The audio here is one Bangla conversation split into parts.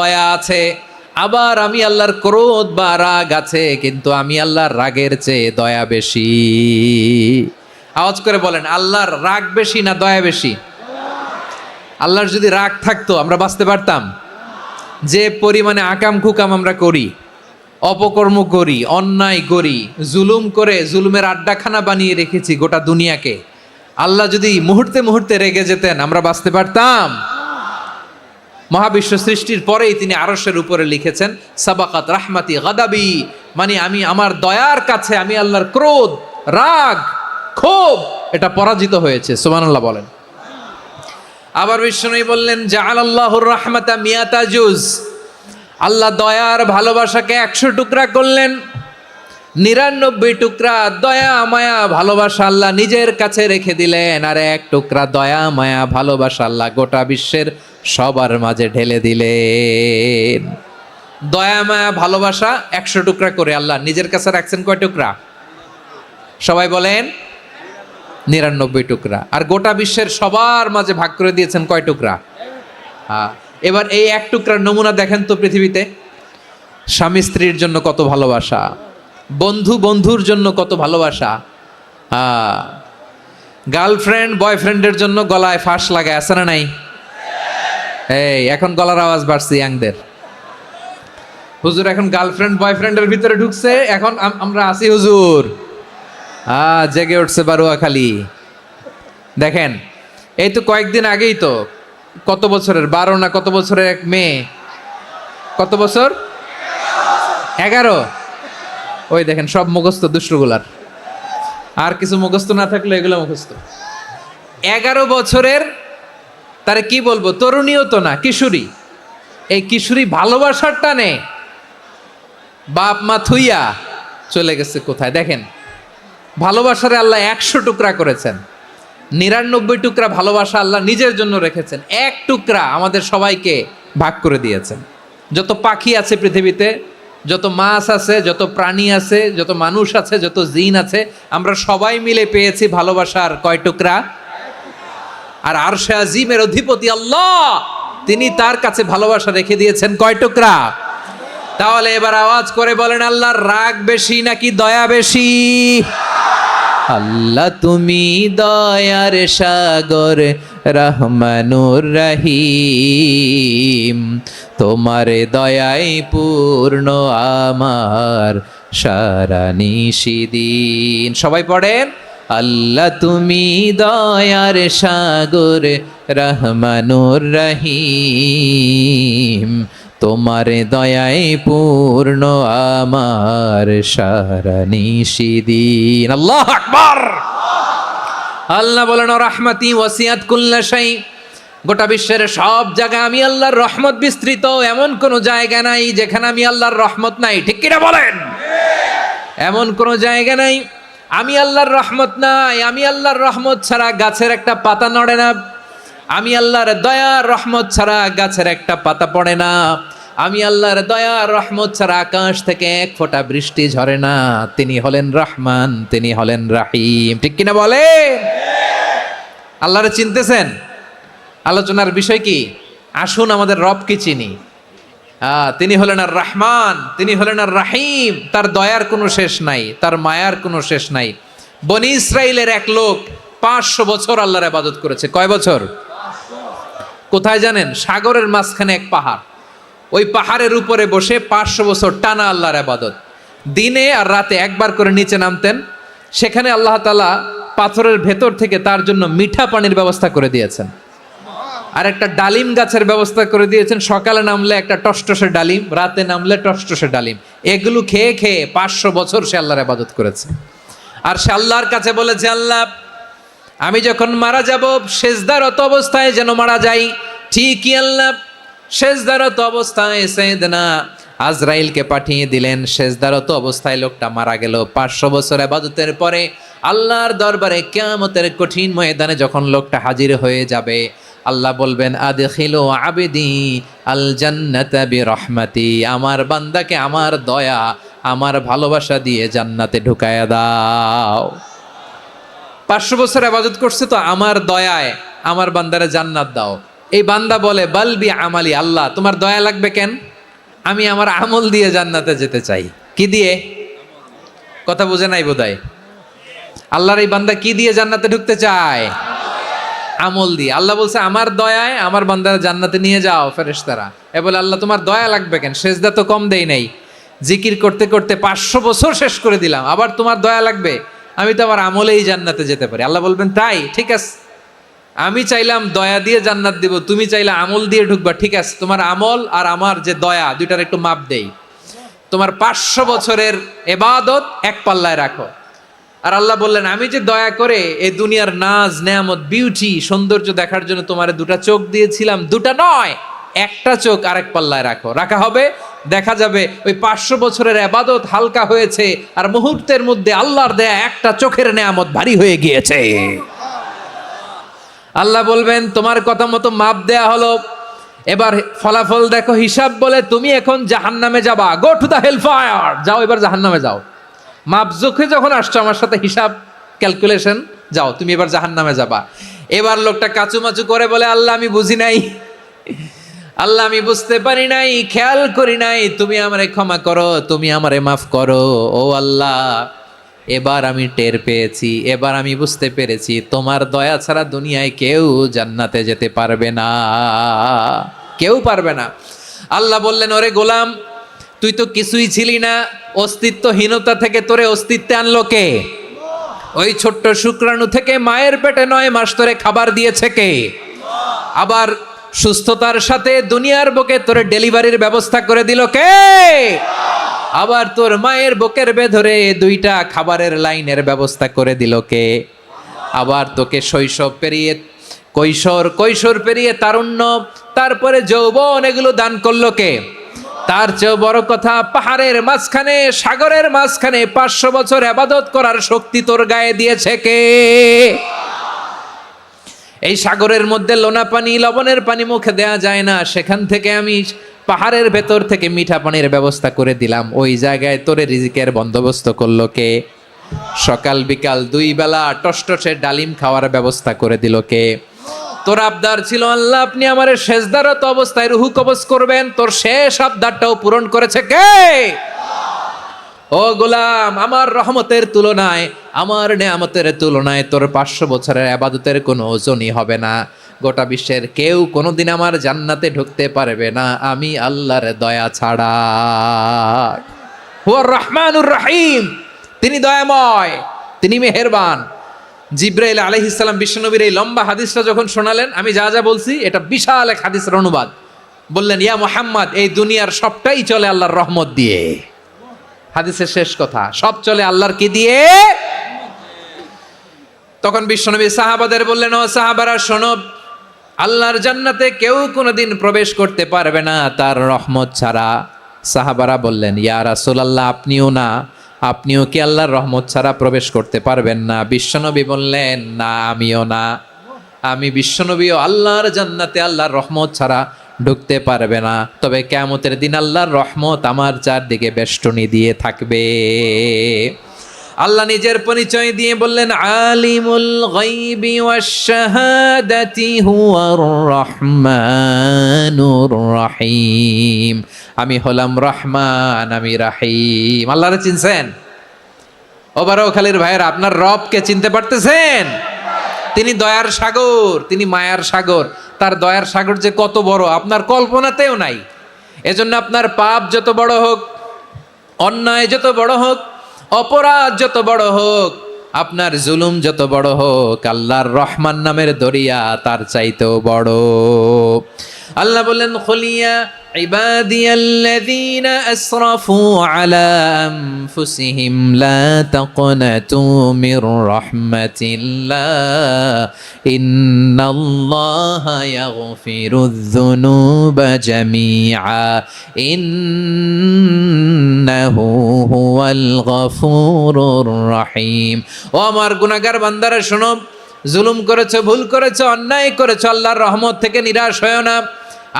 দয়া আছে, আবার আমি আল্লাহর ক্রোধ বা রাগ আছে, কিন্তু আমি আল্লাহর রাগের চেয়ে দয়া বেশি। আওয়াজ করে বলেন, আল্লাহর রাগ বেশি না দয়া বেশি? আল্লাহর যদি রাগ থাকতো আমরা বাঁচতে পারতাম? যে পরিমাণে আকাম কুকাম আমরা করি, অপকর্ম করি, অন্যায় করি, জুলুম করে জুলুমের আড্ডাখানা বানিয়ে রেখেছি গোটা দুনিয়াকে, আল্লাহ যদি মুহূর্তে মুহূর্তে রেগে যেতেন আমরা বাঁচতে পারতাম? মহাবিশ্ব সৃষ্টির পরেই তিনি আরশের উপরে লিখেছেন সাবাকাত রাহমাতি গাদাবি, মানে আমি আমার দয়ার কাছে আমি আল্লাহর ক্রোধ, রাগ, ক্ষোভ এটা পরাজিত হয়েছে। সুবহানাল্লাহ বলেন। আবার বিষ্ণু বললেন জাআলাল্লাহুর রাহমাতা মিয়াতা জুজ, আল্লাহ দয়ার ভালোবাসাকে 100 টুকরা করলেন। 99 টুকরা দয়া মায়া ভালোবাসা আল্লাহ নিজের কাছে রেখে দিলেন, আর 1 টুকরা দয়া মায়া ভালোবাসা আল্লাহ গোটা বিশ্বের সবার মাঝে ঢেলে দিলেন। দয়া মায়া ভালোবাসা 100 টুকরা করে আল্লাহ নিজের কাছে রাখছেন কয় টুকরা? সবাই বলেন 99 টুকরা। আর গোটা বিশ্বের সবার মাঝে ভাগ করে দিয়েছেন কয় টুকরা? এবার এই 1 টুকরার নমুনা দেখেন তো পৃথিবীতে। স্বামী স্ত্রীর জন্য কত ভালোবাসা, বন্ধু বন্ধুর জন্য কত ভালোবাসা, গার্লফ্রেন্ড বয়ফ্রেন্ডের জন্য গলায় ফাঁস লাগায়, আছে না নাই? এই এখন গলার আওয়াজ বাড়ছে ইয়াংদের। হুজুর এখন গার্লফ্রেন্ড বয়ফ্রেন্ডের ভিতরে ঢুকছে, এখন আমরা আছি হুজুর। জেগে উঠছে বারুয়াখালী। দেখেন এই তো কয়েকদিন আগেই তো, কত বছরের 12 না কত বছরের এক মেয়ে, কত বছর? 11। ওই দেখেন সব মুখস্থ দুষ্টগুলার, আর কিছু মুখস্থ না থাকলে এগুলো মুখস্থ। 11 বছরের, তারে কি বলবো, তরুণীও তো না, কিশোরী। এই কিশোরী ভালোবাসার টানে বাপ মা থুইয়া চলে গেছে কোথায়? দেখেন ভালোবাসারে আল্লাহ 100 টুকরা করেছেন, 99 টুকরা ভালোবাসা আল্লাহ নিজের জন্য রেখেছেন, 1 টুকরা আমাদের সবাইকে ভাগ করে দিয়েছেন। যত পাখি আছে পৃথিবীতে, যত মাছ আছে, যত প্রাণী আছে, যত মানুষ আছে, যত জিন আছে, আমরা সবাই মিলে পেয়েছি ভালোবাসার কয় টুকরা? আর আরশে আজিমের অধিপতি আল্লাহ, তিনি তার কাছে ভালোবাসা রেখে দিয়েছেন কয় টুকরা? তাহলে এবার আওয়াজ করে বলেন, আল্লাহর রাগ বেশি নাকি দয়া বেশি? আল্লাহ তুমি দয়ার সাগর রহমানুর রহিম, তোমার দয়ায় পূর্ণ আমার সারা নিশিদিন। সবাই পড়েন, আল্লাহ তুমি দয়ার সাগর রহমানুর রহিম, তোমার দয়ায় পূর্ণ আমার সারা নিশিদিন। আল্লাহু আকবার। আল্লাহ বলেন রাহমাতি ওয়াসিয়াত কুল্লা শাই, গোটা বিশ্বের সব জায়গায় আমি আল্লাহর রহমত বিস্তৃত, এমন কোন জায়গা নাই যেখানে আমি আল্লাহর রহমত নাই। ঠিক কিনা বলেন? এমন কোন জায়গা নাই আমি আল্লাহর রহমত নাই। আমি আল্লাহর রহমত ছাড়া গাছের একটা পাতা নড়ে না, আমি আল্লাহর দয়ার রহমত ছাড়া গাছের একটা পাতা পড়ে না, আমি আল্লাহর দয়ার রহমত ছাড়া আকাশ থেকে 1 ফোঁটা বৃষ্টি ঝরে না। তিনি হলেন রহমান, তিনি হলেন রাহিম। ঠিক কিনা বলে? আল্লাহরে চিনতেছেন? আলোচনার বিষয় কি? আসুন আমাদের রবকে চিনি। তিনি হলেন আর রহমান, তিনি হলেন আর রাহিম। তার দয়ার কোনো শেষ নাই, তার মায়ার কোনো শেষ নাই। বনি ইসরাইলের এক লোক 500 বছর আল্লাহর ইবাদত করেছে। কয় বছর? কোথায় জানেন? সাগরের মাঝখানে এক পাহাড়, ওই পাহাড়ের উপরে বসে 500 বছর টানা আল্লাহর ইবাদত। দিনে আর রাতে একবার করে নিচে নামতেন। সেখানে আল্লাহ তাআলা পাথরের ভেতর থেকে তার জন্য মিঠা পানির ব্যবস্থা করে দিয়েছেন, আর একটা ডালিম গাছের ব্যবস্থা করে দিয়েছেন। সকালে নামলে একটা টসটসে ডালিম, রাতে নামলে টসটসে ডালিম। এগুলো খেয়ে খেয়ে 500 বছর সে আল্লাহর ইবাদত করেছে। আর সে আল্লাহর কাছে বলেছে, আল্লাহ আমি যখন মারা যাব সেজদারত অবস্থায় যেন মারা যাই। ঠিকই আল্লাহ সেজদারত অবস্থায় সাইয়েদনা আজরাইলকে পাঠিয়ে দিলেন। সেজদারত অবস্থায় লোকটা মারা গেল। 500 বছর ইবাদতের পরে আল্লাহর দরবারে কিয়ামতের কঠিন ময়দানে যখন লোকটা হাজির হয়ে যাবে, আল্লাহ বলবেন আদখিলু আবদি আল জান্নাতা বিরহমাতি, আমার বান্দাকে আমার দয়া আমার ভালোবাসা দিয়ে জান্নাতে ঢুকায়া দাও। 500 বছর ইবাদত করছে তো আমার দয়ায় আমার বান্দারে জান্নাত দাও। এই বান্দা বলে বালবি আমালি, আল্লাহ তোমার দয়া লাগবে কেন? আমি আমার আমল দিয়ে জান্নাতে যেতে চাই। কি দিয়ে? কথা বুঝে নাই বোধহয়। আল্লাহর এই বান্দা কি দিয়ে জান্নাতে ঢুকতে চায়? আমল দিয়ে। আল্লাহ বলছে আমার দয়ায় আমার বান্দারা জান্নাতে নিয়ে যাও ফেরেশতারা। এ বলে আল্লাহ তোমার দয়া লাগবে কেন? সেজদা তো কম দেই নাই, জিকির করতে করতে 500 বছর শেষ করে দিলাম, আবার তোমার দয়া লাগবে? আমি তো আমার আমলেই জান্নাতে যেতে পারি। আল্লাহ বলবেন তাই, ঠিক আছে, আমি চাইলাম দয়া দিয়ে জান্নাত দিব, তুমি চাইলে আমল দিয়ে ঢুকবা, ঠিক আছে, তোমার আমল আর আমার যে দয়া দুইটার একটু মাপ দেই। তোমার 500 বছরের ইবাদত এক পাল্লায় রাখো। আর আল্লাহ বললেন আমি যে দয়া করে এই দুনিয়ার নাজ নেয়ামত বিউটি সৌন্দর্য দেখার জন্য তোমার দুটা চোখ দিয়েছিলাম, দুটা নয় একটা চোখ আরেক পাল্লায় রাখো। রাখা হবে, দেখা যাবে ওই 500 বছরের ইবাদত হালকা হয়েছে আর মুহূর্তের মধ্যে আল্লাহর দেয়া একটা চোখের নেয়ামত ভারী হয়ে গিয়েছে। আল্লাহ বলবেন তোমার কথা মতো মাপ দেয়া হলো, এবার ফলাফল দেখো, হিসাব বলে তুমি এখন জাহান্নামে যাবা, go to the hell fire, যাও এবার জাহান্নামে যাও। মাপ জোখে যখন আসছো আমার সাথে হিসাব ক্যালকুলেশন, যাও তুমি এবার জাহান্নামে যাবা। এবার লোকটা কাচুমাচু করে বলে আল্লাহ আমি বুঝি নাই, আল্লাহ আমি বুঝতে পারি নাই, খেয়াল করি নাই, তুমি আমারে ক্ষমা করো, তুমি আমারে মাফ করো। ও আল্লাহ এবার আমি টের পেয়েছি, এবার আমি বুঝতে পেরেছি তোমার দয়া ছাড়া দুনিয়ায় কেউ জান্নাতে যেতে পারবে না, কেউ পারবে না। আল্লাহ বললেন ওরে গোলাম তুই তো কিছুই ছিলি না, অস্তিত্বহীনতা থেকে তোরে অস্তিত্বে আনলো কে? ওই ছোট্ট শুক্রাণু থেকে মায়ের পেটে 9 মাস ধরে খাবার দিয়েছে কে? আবার সুস্থতার সাথে দুনিয়ার বুকে তোরে ডেলিভারির ব্যবস্থা করে দিল কে? আবার তোর মায়ের বুকের ভেতরে 2টা খাবারের লাইনের ব্যবস্থা করে দিল কে? আবার তোকে শৈশব পেরিয়ে কৈশোর পেরিয়ে তারুণ্য, তারপরে যৌবন, এগুলো দান করলো কে? তার চেয়ে বড় কথা, পাহাড়ের মাঝখানে সাগরের মাঝখানে 500 বছর ইবাদত করার শক্তি তোর গায়ে দিয়েছে কে? এই সাগরের মধ্যে লোনা পানি লবণের পানি মুখে দেয়া যায় না, সেখান থেকে আমি পাহাড়ের ভেতর থেকে মিঠা পানির ব্যবস্থা করে দিলাম, ওই জায়গায় তোরে রিজিকের বন্দোবস্ত করলো কে? সকাল বিকাল 2 বেলা টসটসে ডালিম খাওয়ার ব্যবস্থা করে দিল কে? তোর আবদার ছিল আল্লাহ আপনি আমারে সেজদারত অবস্থায় রুহু কবজ করবেন, তোর শেষ আবদারটাও পূরণ করেছে কে? ও গোলাম আমার রহমতের তুলনায়, আমার নেয়ামতের তুলনায় তোর 500 বছরের ইবাদতের কোনো ওজনই হবে না। গোটা বিশ্বের কেউ কোনোদিন আমার জান্নাতে ঢুকতে পারবে না আমি আল্লাহর দয়া ছাড়া। হুয়ার রহমানুর রহিম, তিনি দয়াময়, তিনি মেহেরবান। জিব্রাইল আলাইহিস সালাম বিশ্বনবীর এই লম্বা হাদিসটা যখন শোনালেন, আমি যা যা বলছি এটা বিশাল এক হাদিসের অনুবাদ, বললেন ইয়া মুহাম্মদ এই দুনিয়ার সবটাই চলে আল্লাহর রহমত দিয়ে। হাদিসের শেষ কথা, সব চলে আল্লাহর কি দিয়ে? তখন বিশ্বনবী সাহাবাদের বললেন ও সাহাবারা শোনো, আল্লাহর জান্নাতে কেউ কোনোদিন প্রবেশ করতে পারবে না তার রহমত ছাড়া। সাহাবারা বললেন ইয়া রাসূলুল্লাহ আপনিও না, আপনিও কি আল্লাহর রহমত ছাড়া প্রবেশ করতে পারবেন না? বিশ্বনবী বললেন না আমিও না, আমি বিশ্বনবীও আল্লাহর জান্নাতে আল্লাহর রহমত ছাড়া ঢুকতে পারবে না, তবে কিয়ামতের দিন আল্লাহর রহমত আমার চারদিকে বেষ্টনী দিয়ে থাকবে। আল্লাহ নিজের পরিচয় দিয়ে বললেন আলিমুল গায়বি ওয়াশ শাহাদাতি হুয়ার রহমানুর রহিম, আমি হলাম রহমান, আমি রাহিম। আল্লাহরে চিনছেন? ও বারোখালীর ভাইয়েরা আপনার রবকে চিনতে পারতেছেন? তিনি দয়ার সাগর, তিনি মায়ার সাগর। তার দয়ার সাগর যে কত বড় আপনার কল্পনাতেও নাই। এজন্য আপনার পাপ যত বড় হোক, অন্যায় যত বড় হোক, অপরাধ যত বড় হোক, আপনার জুলুম যত বড় হোক, আল্লাহর রহমান নামের দরিয়া তার চাইতেও বড়। আল্লাহ বললেন খুলিয়া ইবাদিয়াল্লাযীনা আসরাফু আলা আনফুসিহিম লা তাকনাতু মির রাহমাতিল্লাহ ইন্নাল্লাহা ইয়াগফিরুয যুনুবা জামিআ ইন্নাহু হুয়াল গফুরুর রহিম। ও আমার গুনাহগার বান্দারা শোনো, জুলুম করেছো, ভুল করেছো, অন্যায় করেছো, আল্লাহর রহমত থেকে নিরাশ হয়ো না।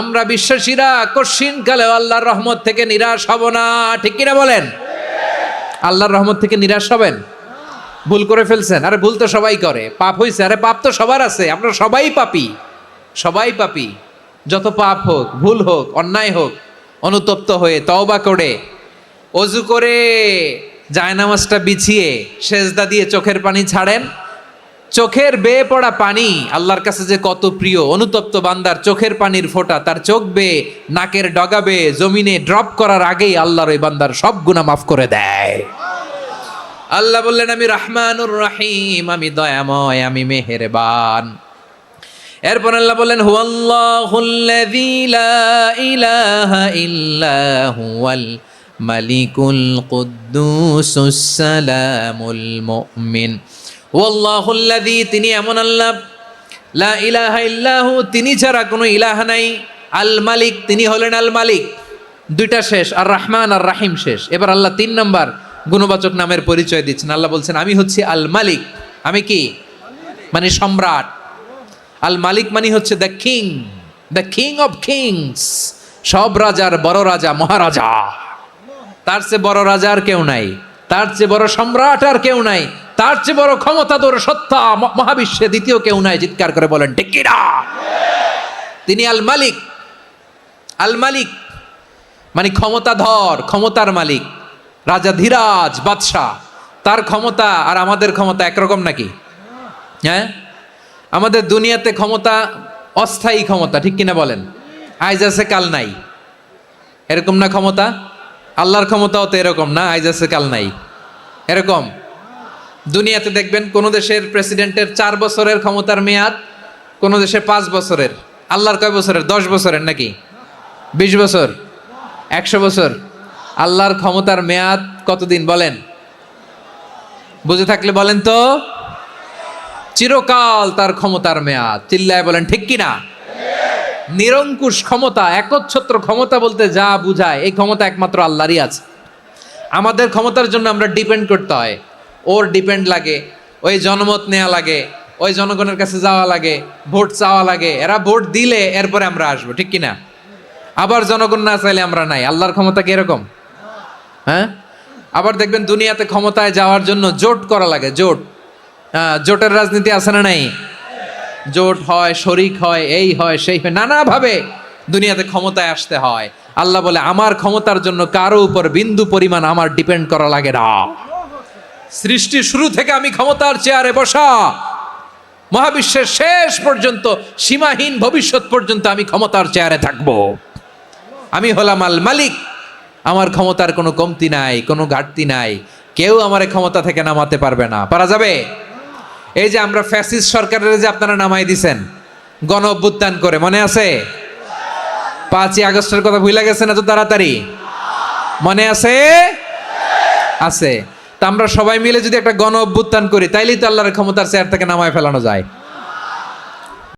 আমরা বিশ্বাসীরা কশিনকালেও আল্লাহর রহমত থেকে নিরাশ হব না, ঠিক কিনা বলেন? আল্লাহর রহমত থেকে নিরাশ হবেন? ভুল করে ফেলছেন, আরে ভুল তো সবাই করে, পাপ হয়েছে, আরে পাপ তো সবার আছে, আমরা সবাই পাপী, সবাই পাপী, যত পাপ হোক, ভুল হোক, অন্যায় হোক, অনুতপ্ত হয়ে তওবা করে অজু করে জায়নামাজটা বিছিয়ে সেজদা দিয়ে চোখের পানি ছাড়েন। চোখের বেয়ে পড়া পানি আল্লাহর কাছে যে কত প্রিয়। অনুতপ্ত বান্দার চোখের পানির ফোঁটা তার চোখ বেয়ে, নাকের ডগা বেয়ে জমিনে ড্রপ করার আগেই আল্লাহর ওই বান্দার সব গুনাহ মাফ করে দেয়। আল্লাহ বললেন, আমি রহমানুর রহিম, আমি দয়াময়, আমি মেহেরবান। এরপর আল্লাহ বললেন, হুয়াল্লাহুল্লাযী লা ইলাহা ইল্লা হুয়াল মালিকুল কুদ্দুসুস সালামুল মুমিন। হুয়াল্লাহুল্লাযী, তিনি এমন আল্লাহ, লা ইলাহা ইল্লাহু, তিনি ছাড়া কোনো ইলাহ নাই, আল মালিক, তিনি হলেন আল মালিক। দুইটা শেষ, আর রহমান আর রাহিম শেষ। এবার আল্লাহ 3 নম্বর গুণবাচক নামের পরিচয় দিচ্ছেন। আল্লাহ বলছেন, আমি হচ্ছি আল মালিক। আমি কি? মানে সম্রাট। আল মালিক মানে হচ্ছে দ্য কিং অফ কিংস, সব রাজার বড় রাজা, মহারাজা। তার চেয়ে বড় রাজা আর কেউ নাই, তার চেয়ে বড় সম্রাট আর কেউ নাই, তার চেয়ে বড় ক্ষমতাধর সত্তা মহাবিশ্বে দ্বিতীয় কেউ নাই। চিৎকার করে বলেন ঠিক কি না? তিনি আল মালিক। আল মালিক মানে ক্ষমতাধর, ক্ষমতার মালিক, রাজা ধীরাজ বাদশাহ। তার ক্ষমতা আর আমাদের ক্ষমতা একরকম নাকি? হ্যাঁ, আমাদের দুনিয়াতে ক্ষমতা অস্থায়ী ক্ষমতা, ঠিক কিনা বলেন? আইজ আছে কাল নাই, এরকম না ক্ষমতা? আল্লাহর ক্ষমতাও তো এরকম না, আইজ আছে কাল নাই এরকম। দুনিয়াতে দেখবেন কোন দেশের প্রেসিডেন্টের 4 বছরের ক্ষমতার মেয়াদ, কোন দেশে 5 বছরের। আল্লাহর কয় বছরের? 10 বছরের নাকি 20 বছর, 100 বছর। আল্লাহর ক্ষমতার মেয়াদ কতদিন বলেন? বুঝে থাকলে বলেন তো। চিরকাল তার ক্ষমতার মেয়াদ। চিল্লায় বলেন ঠিক কিনা? নিরঙ্কুশ ক্ষমতা, একচ্ছত্র ক্ষমতা বলতে যা বুঝায়, এই ক্ষমতা একমাত্র আল্লাহরই আছে। আমাদের ক্ষমতার জন্য আমরা ডিপেন্ড করতে হয়, ওর ডিপেন্ড লাগে, ওই জনমত নেওয়া লাগে, ওই জনগণের কাছে যাওয়া লাগে, ভোট চাওয়া লাগে। এরা ভোট দিলে এরপরে আমরা আসবো, ঠিক কিনা? আবার জনগণ না চাইলে আমরা নাই। আল্লাহর ক্ষমতা কি এরকম? হ্যাঁ। আবার দেখবেন দুনিয়াতে ক্ষমতায় যাওয়ার জন্য জোট করা লাগে, জোট। জোটের রাজনীতি আছে না নাই? জোট হয়, শরিক হয়, এই হয়, সেই হয়, নানাভাবে দুনিয়াতে ক্ষমতায় আসতে হয়। আল্লাহ বলে, আমার ক্ষমতার জন্য কারো উপর বিন্দু পরিমাণ আমার ডিপেন্ড করা লাগে না। সৃষ্টির শুরু থেকে আমি ক্ষমতার চেয়ারে বসা, মহাবিশ্বের শেষ পর্যন্ত, সীমাহীন ভবিষ্যৎ পর্যন্ত আমি ক্ষমতার চেয়ারে থাকবো। আমি হলাম আল মালিক। আমার ক্ষমতার কোনো কমতি নাই, কোনো ঘাটতি নাই। কেউ আমার ক্ষমতা থেকে নামাতে পারবে না। পারা যাবে? এই যে আমরা ফ্যাসিস্ট সরকারের যে আপনারা নামাই দিছেন গণ অভ্যুত্থান করে, মনে আছে? 5ই আগস্টের কথা ভুলে গেছেন এত তাড়াতাড়ি? মনে আছে? আছে। তা আমরা সবাই মিলে যদি একটা গণ অভ্যুত্থান করি, তাইলেই তো আল্লাহর ক্ষমতার চেয়ার থেকে নামায় ফেলানো যায়।